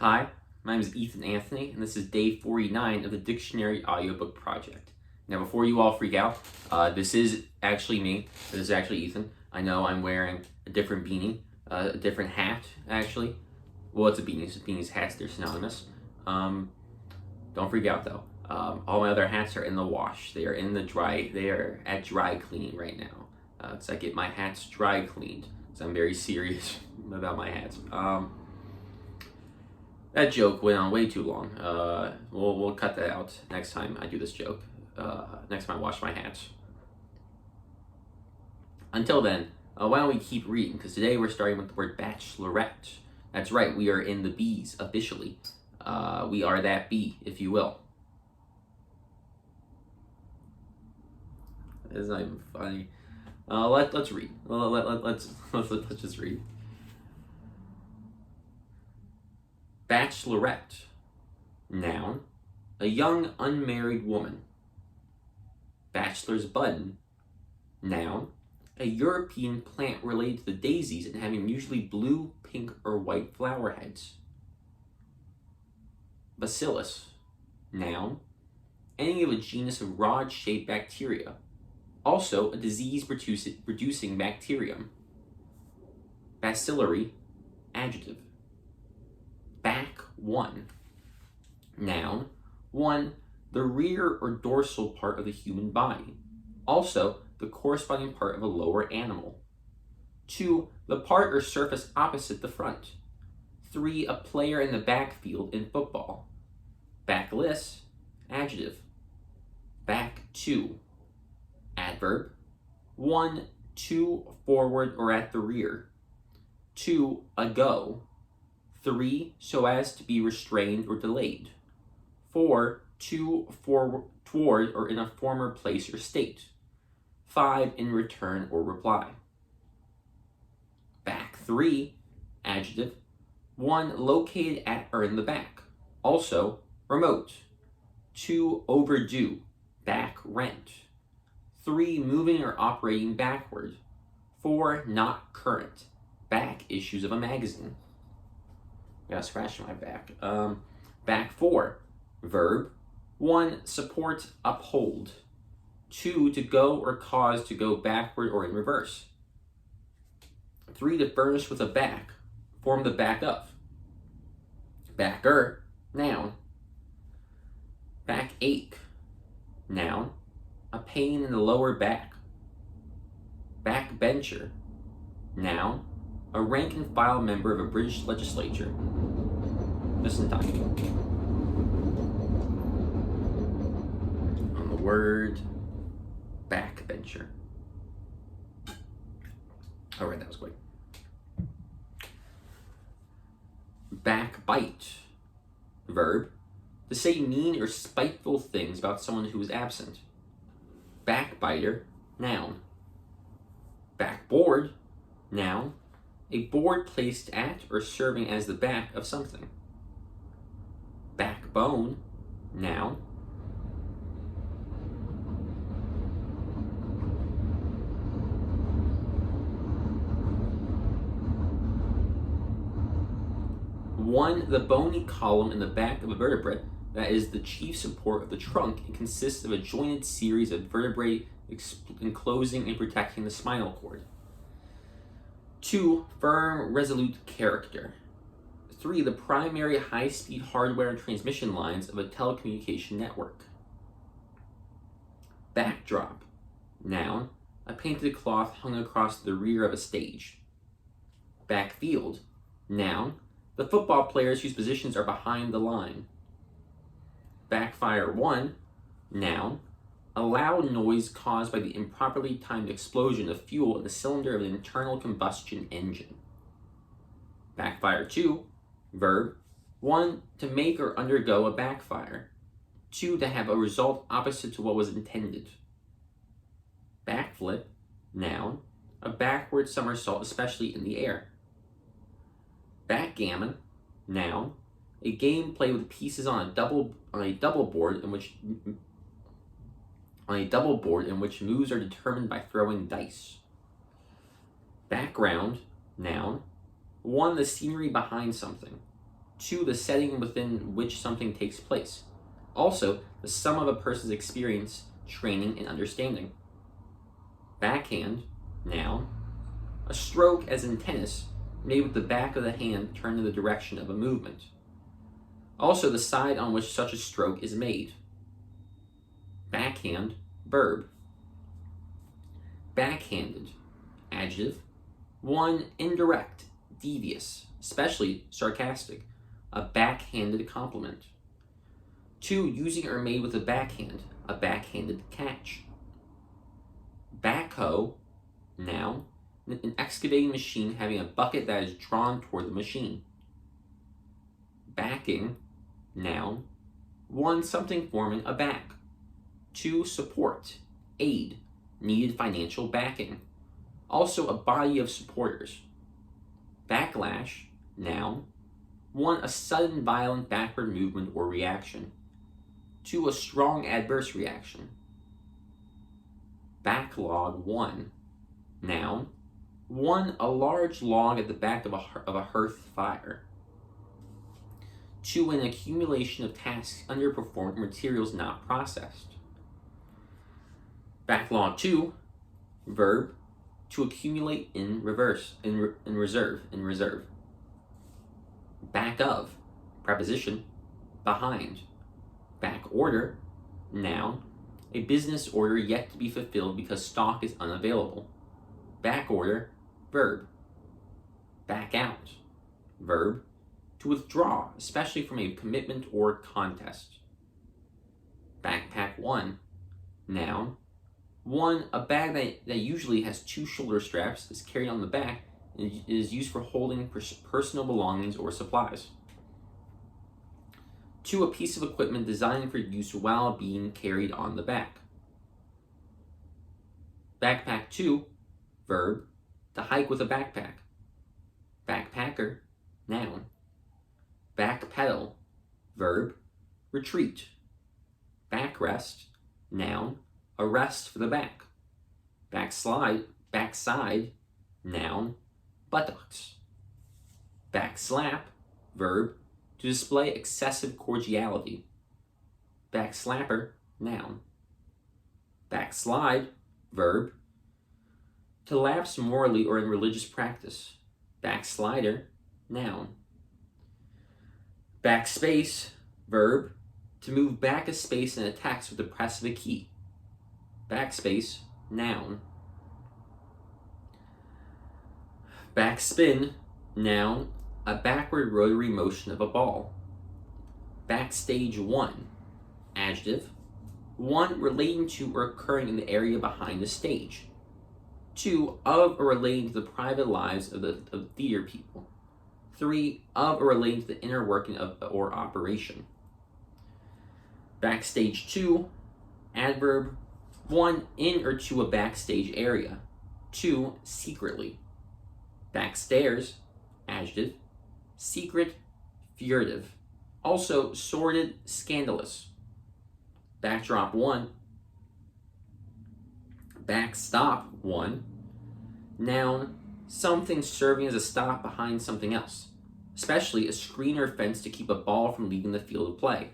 Hi, my name is Ethan Anthony, and this is day 49 of the Dictionary Audiobook Project. Now, before you all freak out, this is actually me. This is actually Ethan. I know I'm wearing a different beanie, a different hat, actually. Well, it's a beanie. Beanies, hats, they're synonymous. Don't freak out, though. All my other hats are in the wash. They are in the dry. They are at dry cleaning right now. So I get my hats dry cleaned. So I'm very serious about my hats. That joke went on way too long. We'll cut that out next time I do this joke. Next time I wash my hats. Until then, why don't we keep reading? Because today we're starting with the word bachelorette. That's right, we are in the B's officially. We are that B, if you will. It's not even funny. Let's read. Let's just read. Bachelorette. Noun, a young unmarried woman. Bachelor's button. Noun, a European plant related to the daisies and having usually blue, pink, or white flower heads. Bacillus. Noun, any of a genus of rod-shaped bacteria. Also a disease-producing bacterium. Bacillary. Adjective. Back one. Noun, 1. The rear or dorsal part of the human body. Also, the corresponding part of a lower animal. 2. The part or surface opposite the front. 3. A player in the backfield in football. Backless. Adjective. Back to. Adverb. 1. To, forward, or at the rear. 2. Ago. 3. So as to be restrained or delayed. 4. To, forward, toward, or in a former place or state. 5. In return or reply. Back 3. Adjective. 1. Located at or in the back. Also, remote. 2. Overdue. Back rent. 3. Moving or operating backward. 4. Not current. Back issues of a magazine. Got a scratch on my back. Back 4. Verb. 1. Support, uphold. 2. To go or cause to go backward or in reverse. 3. To furnish with a back. Form the back of. Backer. Noun. Backache. Noun. A pain in the lower back. Backbencher. Noun. A rank and file member of a British legislature. Listen time. On the word backbencher. Alright, that was quick. Backbite. Verb. To say mean or spiteful things about someone who is absent. Backbiter. Noun. Backboard. Noun. A board placed at or serving as the back of something. Backbone. Noun. One, the bony column in the back of a vertebrate that is the chief support of the trunk and consists of a jointed series of vertebrae enclosing and protecting the spinal cord. 2. Firm, resolute character. 3. The primary high-speed hardware and transmission lines of a telecommunication network. Backdrop. Noun. A painted cloth hung across the rear of a stage. Backfield. Noun. The football players whose positions are behind the line. Backfire 1. Noun. A loud noise caused by the improperly timed explosion of fuel in the cylinder of an internal combustion engine. Backfire 2. Verb. 1. To make or undergo a backfire. 2. To have a result opposite to what was intended. Backflip. Noun. A backward somersault, especially in the air. Backgammon. Noun. A game played with pieces on a double board in which moves are determined by throwing dice. Background. Noun. 1. The scenery behind something. 2, the setting within which something takes place. Also, the sum of a person's experience, training, and understanding. Backhand, noun. A stroke, as in tennis, made with the back of the hand turned in the direction of a movement. Also, the side on which such a stroke is made. Backhand, verb. Backhanded, adjective. 1, indirect, devious, especially sarcastic, a backhanded compliment. 2, using or made with a backhand, a backhanded catch. Backhoe, noun, an excavating machine having a bucket that is drawn toward the machine. Backing, noun, 1, something forming a back. 2, support, aid, needed financial backing. Also, a body of supporters. Backlash, noun, 1, a sudden violent backward movement or reaction. 2, a strong adverse reaction. Backlog 1, noun, 1, a large log at the back of a hearth fire. 2, an accumulation of tasks underperformed, materials not processed. Backlog 2, verb, to accumulate in reserve. Back of, preposition, behind. Back order, noun, a business order yet to be fulfilled because stock is unavailable. Back order, verb. Back out, verb, to withdraw, especially from a commitment or contest. Backpack 1, noun, 1, a bag that usually has 2 shoulder straps, is carried on the back, and is used for holding personal belongings or supplies. 2, a piece of equipment designed for use while being carried on the back. Backpack 2, verb, to hike with a backpack. Backpacker, noun. Backpedal, verb, retreat. Backrest, noun, a rest for the back. Backside, noun, buttocks. Backslap, verb, to display excessive cordiality. Backslapper, noun. Backslide, verb, to lapse morally or in religious practice. Backslider, noun. Backspace, verb, to move back a space in a text with the press of a key. Backspace, noun. Backspin, noun, a backward rotary motion of a ball. Backstage 1, adjective. 1, relating to or occurring in the area behind the stage. 2, of or relating to the private lives of theater people. 3, of or relating to the inner working of or operation. Backstage 2, adverb. 1, in or to a backstage area. 2, secretly. Backstairs, adjective. Secret, furtive. Also, sordid, scandalous. Backdrop 1. Backstop 1. Noun, something serving as a stop behind something else, especially a screen or fence to keep a ball from leaving the field of play.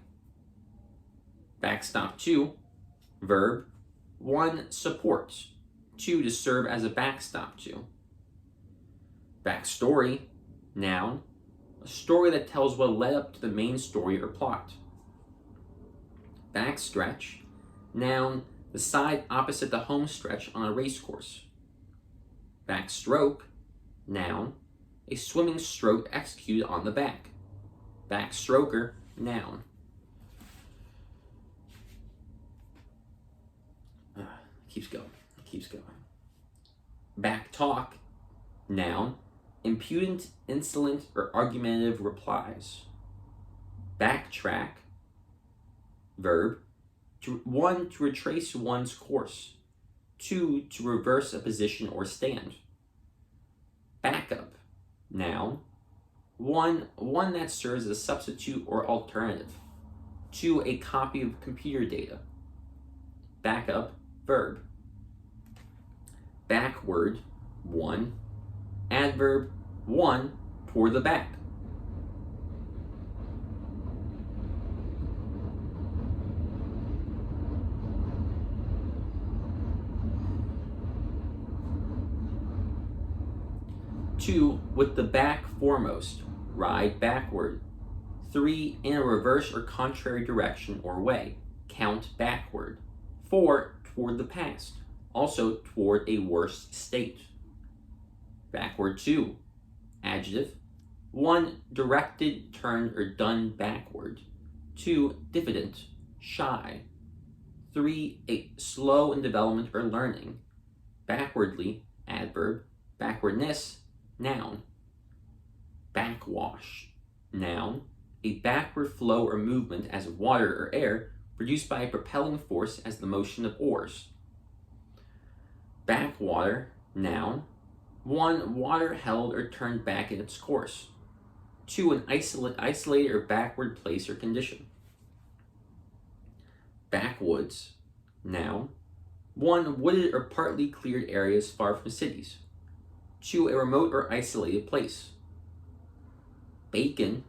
Backstop 2. Verb. 1, support. 2, to serve as a backstop to. Backstory, noun, a story that tells what led up to the main story or plot. Backstretch, noun, the side opposite the home stretch on a race course. Backstroke, noun, a swimming stroke executed on the back. Backstroker, noun. Keeps going. Backtalk, noun, impudent, insolent, or argumentative replies. Backtrack, verb, 1, to retrace one's course. 2, to reverse a position or stand. Backup, noun, 1, that serves as a substitute or alternative. 2, a copy of computer data. Backup, verb. Backward, 1, adverb, 1, toward the back. 2, with the back foremost, ride backward. 3, in a reverse or contrary direction or way, count backward. 4, toward the past, also toward a worse state. Backward 2, adjective. 1, directed, turned, or done backward. 2, diffident, shy. 3, slow in development or learning. Backwardly, adverb. Backwardness, noun. Backwash, noun. A backward flow or movement as of water or air produced by a propelling force as the motion of oars. Backwater, noun. 1, water held or turned back in its course. 2, an isolated or backward place or condition. Backwoods, noun. 1, wooded or partly cleared areas far from cities. 2, a remote or isolated place. Bacon,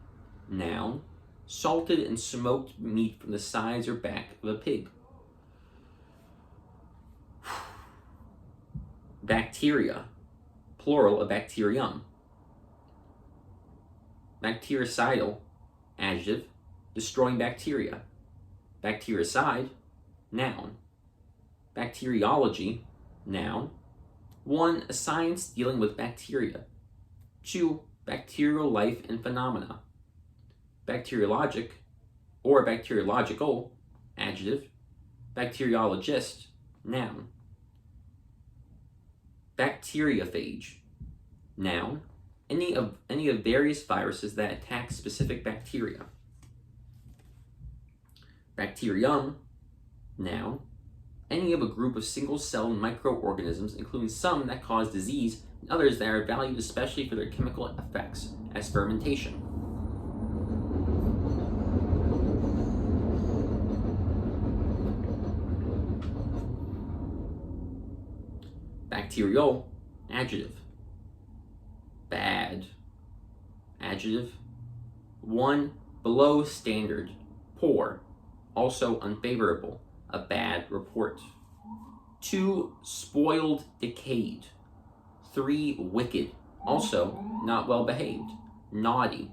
noun. Salted and smoked meat from the sides or back of a pig. Bacteria, plural of bacterium. Bactericidal, adjective, destroying bacteria. Bactericide, noun. Bacteriology, noun. 1, a science dealing with bacteria. 2, bacterial life and phenomena. Bacteriologic or bacteriological, adjective. Bacteriologist, noun. Bacteriophage, noun. Any of various viruses that attack specific bacteria. Bacterium, noun. Any of a group of single-celled microorganisms, including some that cause disease and others that are valued especially for their chemical effects, as fermentation. Bacterial, adjective. Bad, adjective. 1, below standard, poor, also unfavorable, a bad report. 2, spoiled, decayed. 3, wicked, also not well behaved, naughty.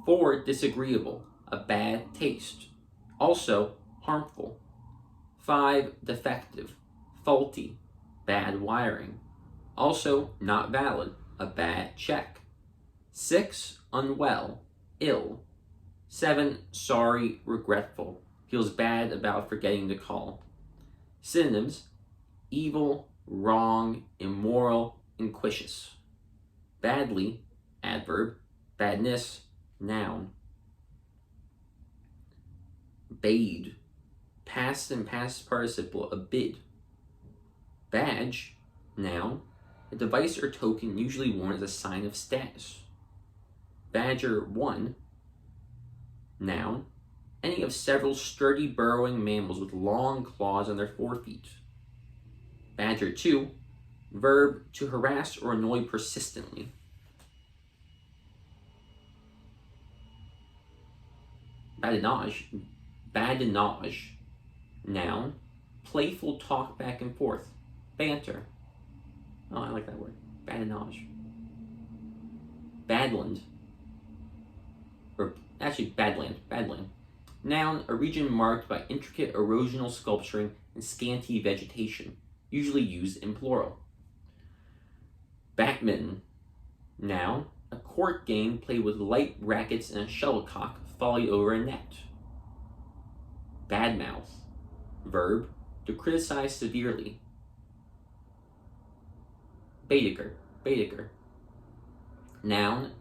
4, disagreeable, a bad taste, also harmful. 5, defective, faulty, bad wiring, also not valid, a bad check. 6, unwell, ill. 7, sorry, regretful, feels bad about forgetting to call. Synonyms: evil, wrong, immoral, inquisious. Badly, adverb. Badness, noun. Bade, past and past participle of bid. Badge, noun. A device or token usually worn as a sign of status. Badger 1, noun. Any of several sturdy burrowing mammals with long claws on their forefeet. Badger 2, verb, to harass or annoy persistently. Badinage, noun. Playful talk back and forth. Banter. Oh, I like that word. Badinage. Badland. Or actually, Badland. Noun, a region marked by intricate erosional sculpturing and scanty vegetation, usually used in plural. Badminton, noun, a court game played with light rackets and a shuttlecock volleyed over a net. Badmouth, verb, to criticize severely. Baedeker, noun,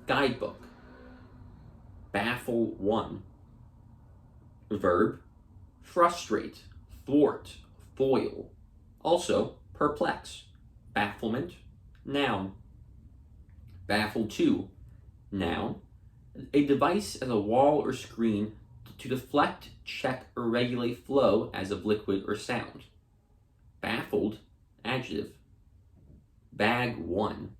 guidebook. Baffle 1, verb, frustrate, thwart, foil, also perplex. Bafflement, noun. Baffle 2, noun, a device as a wall or screen to deflect, check, or regulate flow as of liquid or sound. Baffled, adjective. Bag 1,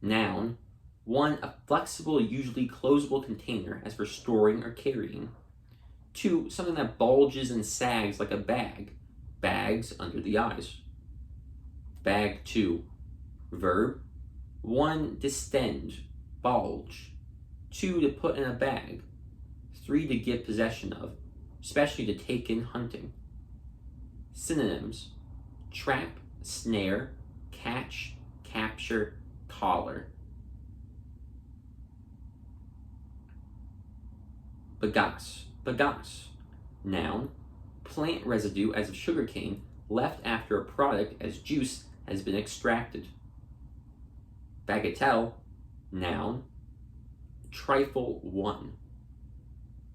noun. 1, a flexible, usually closable container as for storing or carrying. 2, something that bulges and sags like a bag. Bags under the eyes. Bag 2, verb, 1. Distend, bulge. 2. To put in a bag. 3. To get possession of, especially to take in hunting. Synonyms: trap, snare, catch, capture, collar. Bagasse. Noun, plant residue as of sugarcane left after a product as juice has been extracted. Bagatelle. Noun, trifle 1.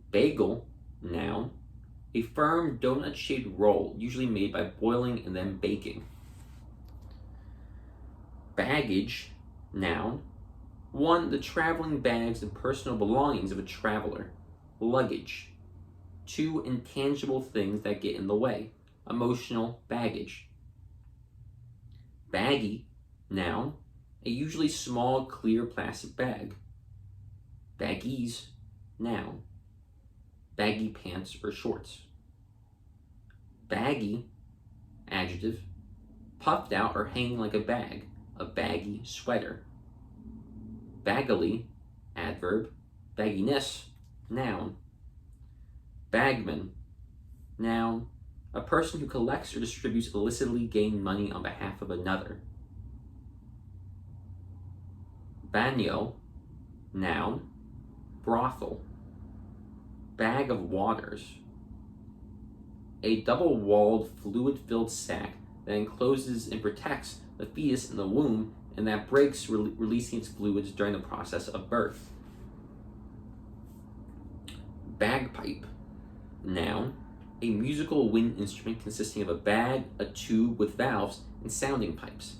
Bagel. Noun, a firm donut-shaped roll usually made by boiling and then baking. Baggage. Noun, 1. The traveling bags and personal belongings of a traveler. Luggage. 2. Intangible things that get in the way. Emotional baggage. Baggy. Noun, a usually small, clear plastic bag. Baggies. Noun, baggy pants or shorts. Baggy. Adjective, puffed out or hanging like a bag, a baggy sweater. Baggily. Adverb, bagginess. Noun. Bagman. Noun, a person who collects or distributes illicitly gained money on behalf of another. Bagnio. Noun, brothel. Bag of waters. A double-walled, fluid-filled sac that encloses and protects the fetus in the womb and that breaks, releasing its fluids during the process of birth. Bagpipe. Noun, a musical wind instrument consisting of a bag, a tube with valves, and sounding pipes,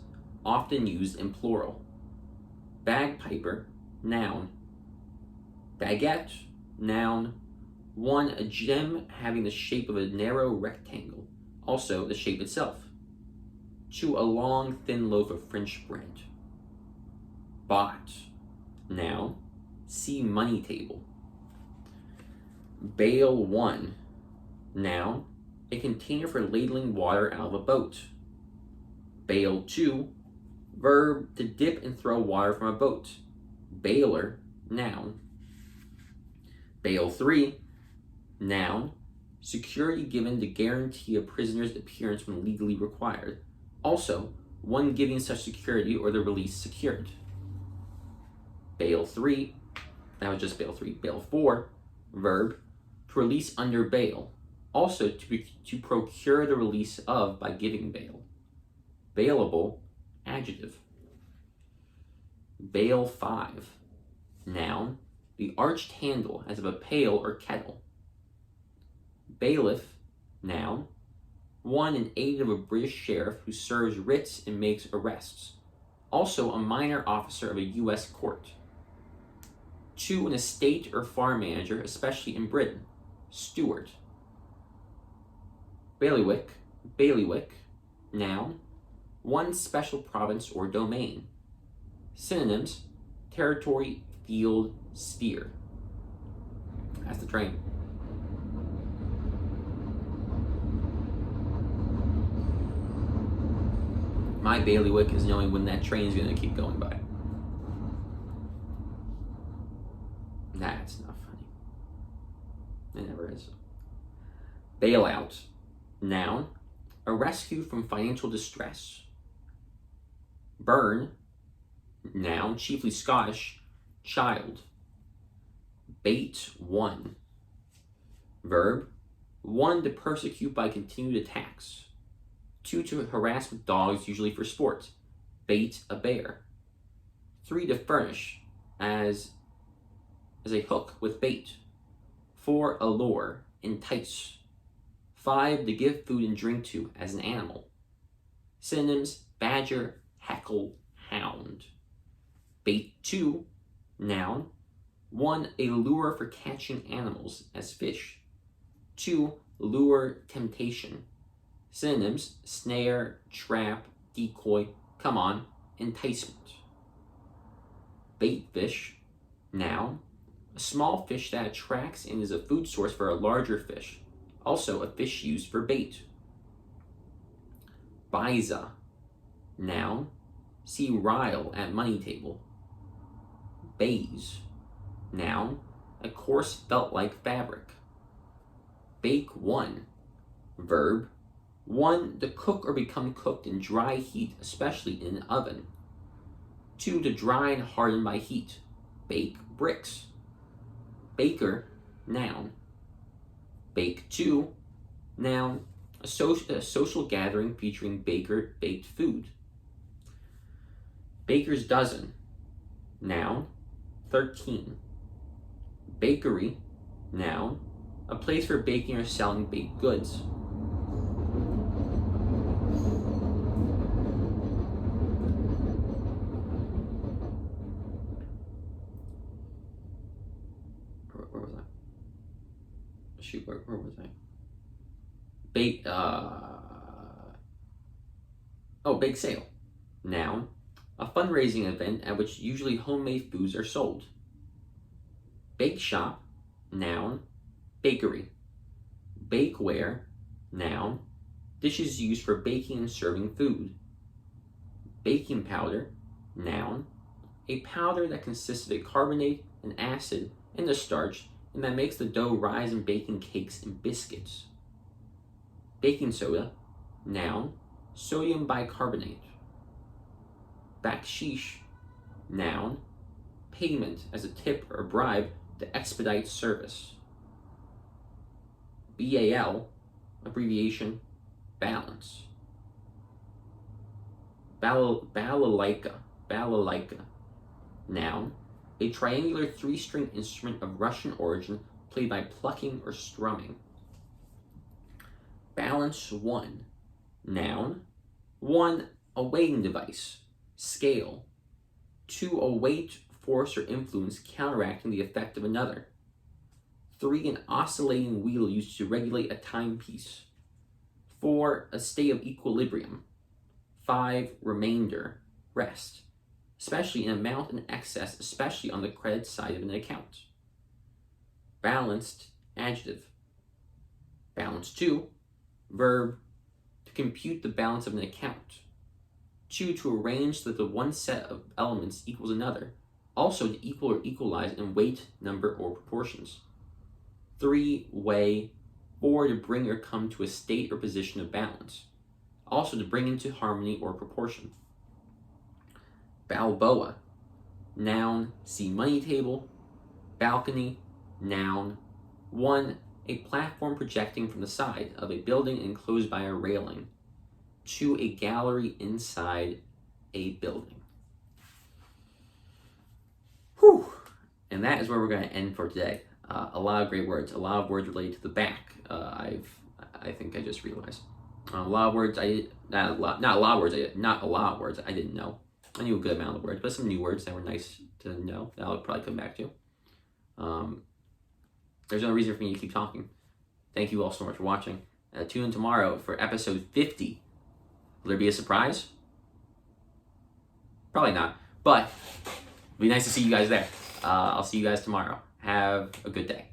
often used in plural. Bagpiper. Noun. Baguette. Noun, 1. A gem having the shape of a narrow rectangle, also the shape itself. 2. A long, thin loaf of French bread. Bot. Noun, see money table. Bale 1. Noun, a container for ladling water out of a boat. Bale 2. Verb, to dip and throw water from a boat. Baler. Noun. Bale 3. Noun, security given to guarantee a prisoner's appearance when legally required. Also, one giving such security or the release secured. Bale 3. That was just Bale 3. Bale 4. Verb, to release under bail. Also, to procure the release of by giving bail. Bailable. Adjective. Bale 5. Noun, the arched handle as of a pail or kettle. Bailiff. Noun, 1. An aide of a British sheriff who serves writs and makes arrests. Also a minor officer of a U.S. court. 2. An estate or farm manager, especially in Britain. Steward. Bailiwick. Noun, 1. Special province or domain. Synonyms: territory, field, sphere. That's the train. My bailiwick is knowing when that train is going to keep going by. That's not funny. It never is. Bailout. Noun, a rescue from financial distress. Burn. Noun, chiefly Scottish, child. Bait 1. Verb, 1. To persecute by continued attacks. 2. To harass with dogs, usually for sport. Bait a bear. 3. To furnish, as a hook with bait. 4. Allure, entice. 5. To give food and drink to, as an animal. Synonyms: badger, heckle, hound. Bait 2. Noun, 1. A lure for catching animals, as fish. 2. Lure, temptation. Synonyms: snare, trap, decoy, come on, enticement. Bait fish. Noun, a small fish that attracts and is a food source for a larger fish. Also a fish used for bait. Biza. Noun, See rile at money table. Baize. Noun, a coarse felt-like fabric. Bake one. Verb, 1. To cook or become cooked in dry heat, especially in an oven. 2. To dry and harden by heat. Bake bricks. Baker, noun. Bake 2, noun. A social gathering featuring baked food. Baker's dozen, noun. 13. Bakery, noun. A place for baking or selling baked goods. Where was I? Shoot, where was I? Bake sale, noun. A fundraising event at which usually homemade foods are sold. Bake shop, noun. Bakery. Bakeware, noun. Dishes used for baking and serving food. Baking powder, noun. A powder that consists of a carbonate, an acid, and a starch, and that makes the dough rise in baking cakes and biscuits. Baking soda, noun. Sodium bicarbonate. Baksheesh, noun. Payment as a tip or bribe to expedite service. BAL, abbreviation, balance. Balalaika, noun. A triangular 3-string instrument of Russian origin played by plucking or strumming. Balance 1, noun. 1. A weighing device, scale. 2. A weight, force, or influence counteracting the effect of another. 3. An oscillating wheel used to regulate a timepiece. 4. A state of equilibrium. 5. Remainder, rest, especially in amount and excess, especially on the credit side of an account. Balanced, adjective. Balance 2, verb, to compute the balance of an account. 2. To arrange so that the one set of elements equals another. Also to equal or equalize in weight, number, or proportions. 3. Weigh. 4. To bring or come to a state or position of balance. Also to bring into harmony or proportion. Balboa, noun. See money table. Balcony, noun. 1. A platform projecting from the side of a building enclosed by a railing. 2. A gallery inside a building. Whew. And that is where we're going to end for today. A lot of great words. A lot of words related to the back. I think I just realized. A lot of words not a lot of words I didn't know. I knew a good amount of words, but some new words that were nice to know that I'll probably come back to. There's no reason for me to keep talking. Thank you all so much for watching. Tune in tomorrow for episode 50. Will there be a surprise? Probably not, but it'll be nice to see you guys there. I'll see you guys tomorrow. Have a good day.